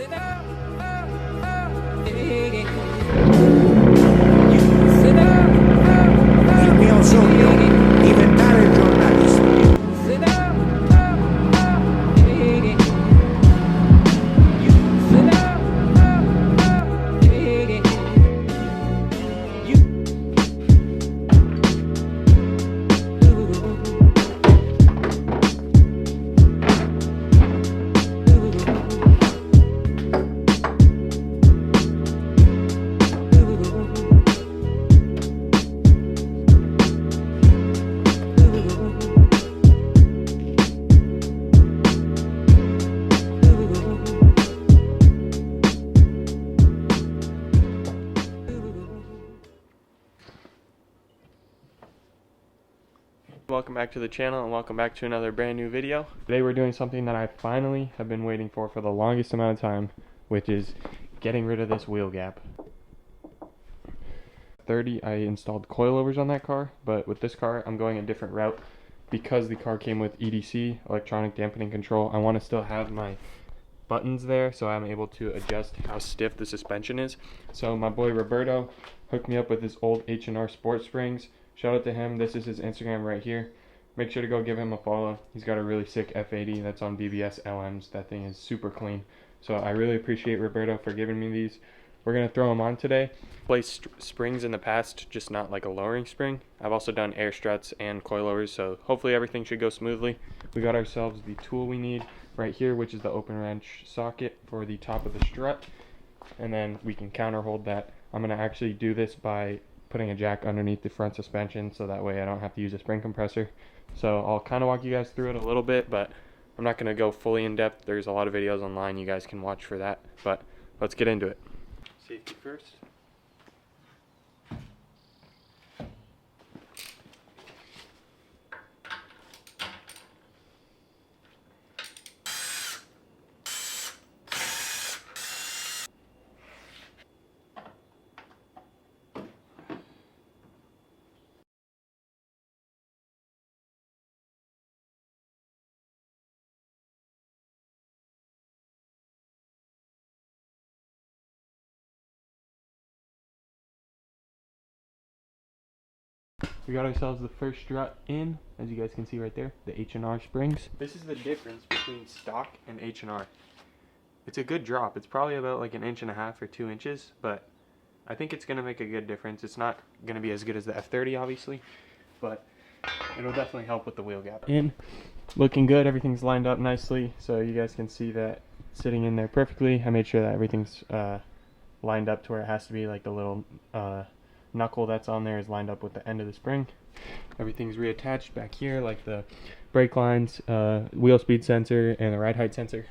Il mio sogno diventare giornalista. Welcome back to the channel and welcome back to another brand new video. Today we're doing something that I finally have been waiting for the longest amount of time, which is getting rid of this wheel gap. 30, I installed coilovers on that car, but with this car I'm going a different route because the car came with EDC, electronic dampening control. I want to still have my buttons there so I'm able to adjust how stiff the suspension is. So my boy Roberto hooked me up with his old H&R Sport Springs. Shout out to him. This is his Instagram right here. Make sure to go give him a follow. He's got a really sick F80 that's on BBS LMs. That thing is super clean. So I really appreciate Roberto for giving me these. We're going to throw them on today. Placed springs in the past, just not like a lowering spring. I've also done air struts and coilovers, so hopefully everything should go smoothly. We got ourselves the tool we need right here, which is the open wrench socket for the top of the strut. And then we can counter hold that. I'm going to actually do this by putting a jack underneath the front suspension so that way I don't have to use a spring compressor. So I'll kind of walk you guys through it a little bit, but I'm not going to go fully in depth. There's a lot of videos online you guys can watch for that, but let's get into it. Safety first. We got ourselves the first strut in, as you guys can see right there, the H&R springs. This is the difference between stock and H&R. It's a good drop. It's probably about like 1.5 inches or 2 inches, but I think it's going to make a good difference. It's not going to be as good as the F30 obviously, but it'll definitely help with the wheel gap. In, looking good, everything's lined up nicely, so you guys can see that sitting in there perfectly. I made sure that everything's lined up to where it has to be, like the little knuckle that's on there is lined up with the end of the spring. Everything's reattached back here, like the brake lines, wheel speed sensor, and the ride height sensor.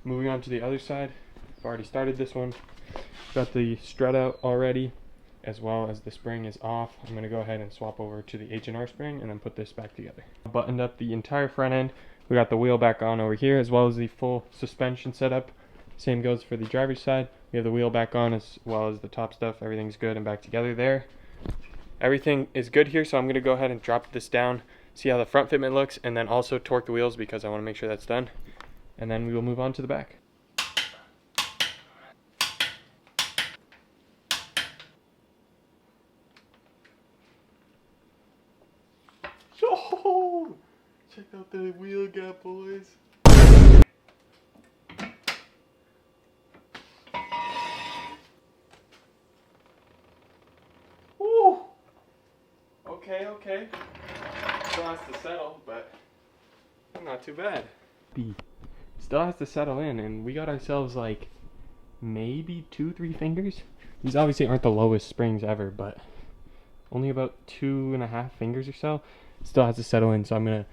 Moving on to the other side, I've already started this one. Got the strut out already, as well as the spring is off. I'm going to go ahead and swap over to the H&R spring and then put this back together. Buttoned up the entire front end. We got the wheel back on over here, as well as the full suspension setup. Same goes for the driver's side. We have the wheel back on as well as the top stuff. Everything's good and back together there. Everything is good here, so I'm going to go ahead and drop this down, see how the front fitment looks, and then also torque the wheels because I want to make sure that's done. And then we will move on to the back. Oh, check out the wheel gap, boys. Okay. Still has to settle, but not too bad. Still has to settle in, and we got ourselves like maybe 2-3 fingers. These obviously aren't the lowest springs ever, but only about 2.5 fingers or so. Still has to settle in, so I'm gonna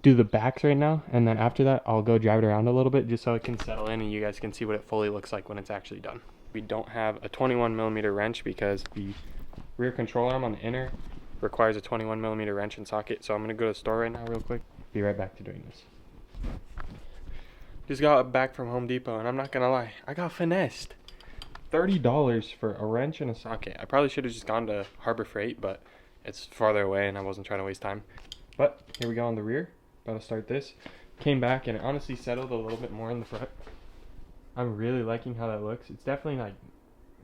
do the backs right now, and then after that I'll go drive it around a little bit just so it can settle in and you guys can see what it fully looks like when it's actually done. We don't have a 21mm wrench because the rear control arm on the inner requires a 21mm wrench and socket, so I'm gonna go to the store right now real quick. Be right back to doing this. Just got back from Home Depot, and I'm not gonna lie, I got finessed. $30 for a wrench and a socket. I probably should have just gone to Harbor Freight, but it's farther away and I wasn't trying to waste time. But here we go on the rear. About to start this. Came back and it honestly settled a little bit more in the front. I'm really liking how that looks. It's definitely like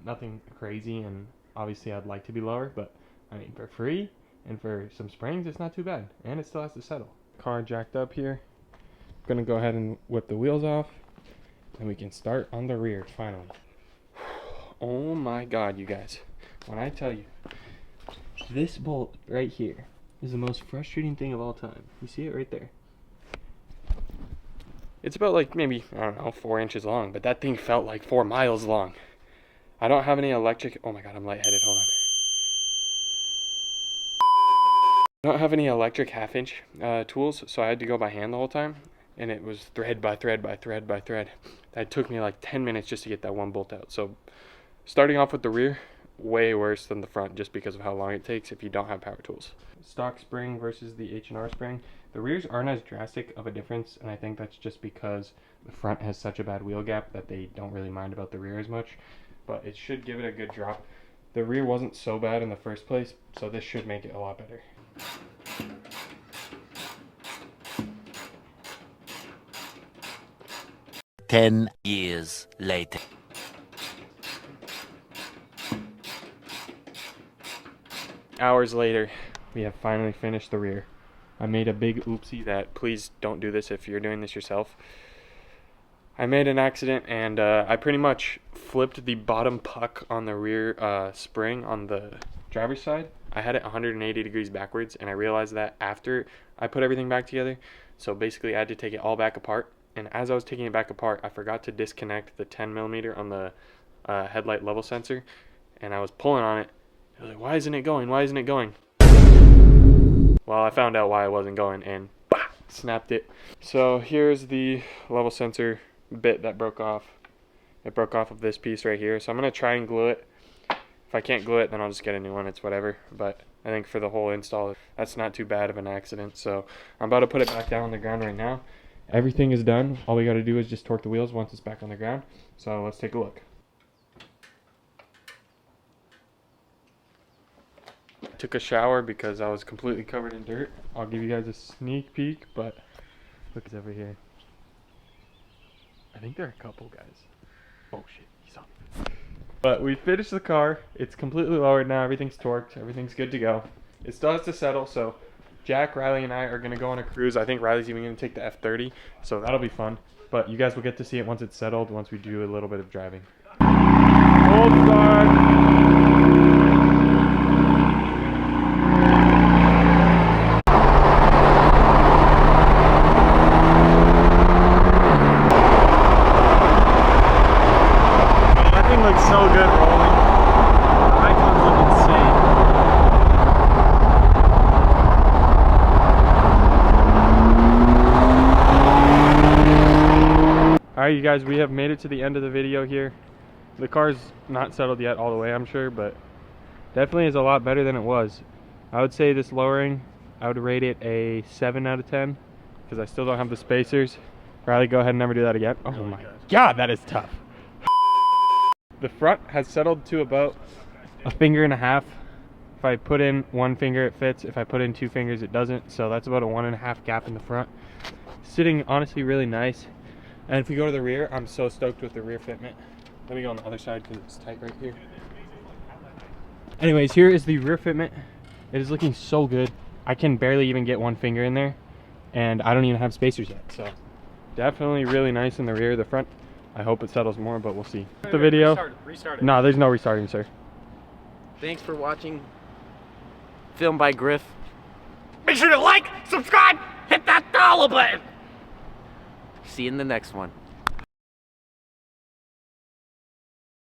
nothing crazy, and obviously I'd like to be lower, but I mean for free and for some springs it's not too bad, and it still has to settle. Car jacked up here. Gonna go ahead and whip the wheels off, and we can start on the rear finally. Oh my god, you guys, when I tell you, this bolt right here is the most frustrating thing of all time. You see it right there? It's about like maybe, I don't know, 4 inches long, but that thing felt like 4 miles long. I don't have any electric, oh my god, I'm lightheaded, hold on. I don't have any electric 1/2 inch tools, so I had to go by hand the whole time, and it was thread by thread by thread by thread. That took me like 10 minutes just to get that one bolt out. So starting off with the rear, way worse than the front just because of how long it takes if you don't have power tools. Stock spring versus the H&R spring. The rears aren't as drastic of a difference, and I think that's just because the front has such a bad wheel gap that they don't really mind about the rear as much, but it should give it a good drop. The rear wasn't so bad in the first place, so this should make it a lot better. Ten years later. Hours later, we have finally finished the rear. I made a big oopsie that, please don't do this if you're doing this yourself. I made an accident, and I pretty much flipped the bottom puck on the rear spring on the driver's side. I had it 180 degrees backwards, and I realized that after I put everything back together. So basically I had to take it all back apart, and as I was taking it back apart, I forgot to disconnect the 10mm on the headlight level sensor, and I was pulling on it. I was like, why isn't it going? Why isn't it going? Well, I found out why it wasn't going, and bah, snapped it. So here's the level sensor bit that broke off. It broke off of this piece right here, so I'm going to try and glue it. If I can't glue it, then I'll just get a new one. It's whatever, but I think for the whole install, that's not too bad of an accident. So I'm about to put it back down on the ground right now. Everything is done. All we got to do is just torque the wheels once it's back on the ground. So let's take a look. Took a shower because I was completely covered in dirt. I'll give you guys a sneak peek, but look, it's over here. I think there are a couple guys. Oh shit, he saw me. But we finished the car. It's completely lowered now. Everything's torqued. Everything's good to go. It still has to settle, so Jack, Riley, and I are going to go on a cruise. I think Riley's even going to take the F30, so that'll be fun. But you guys will get to see it once it's settled, once we do a little bit of driving. Hold start. So good rolling. The icons look insane. Alright, you guys, we have made it to the end of the video here. The car's not settled yet all the way, I'm sure, but definitely is a lot better than it was. I would say this lowering, I would rate it a 7 out of 10 because I still don't have the spacers. Riley, go ahead and never do that again. Oh my god, that is tough. The front has settled to about 1.5 fingers. If I put in 1 finger, it fits. If I put in 2 fingers, it doesn't. So that's about a 1.5 gap in the front. Sitting honestly really nice. And if we go to the rear, I'm so stoked with the rear fitment. Let me go on the other side because it's tight right here. Anyways, here is the rear fitment. It is looking so good. I can barely even get 1 finger in there, and I don't even have spacers yet. So definitely really nice in the rear. The front, I hope it settles more, but we'll see. The video. Restart it. No, there's no restarting, sir. Thanks for watching. Filmed by Griff. Make sure to like, subscribe, hit that follow button. See you in the next one.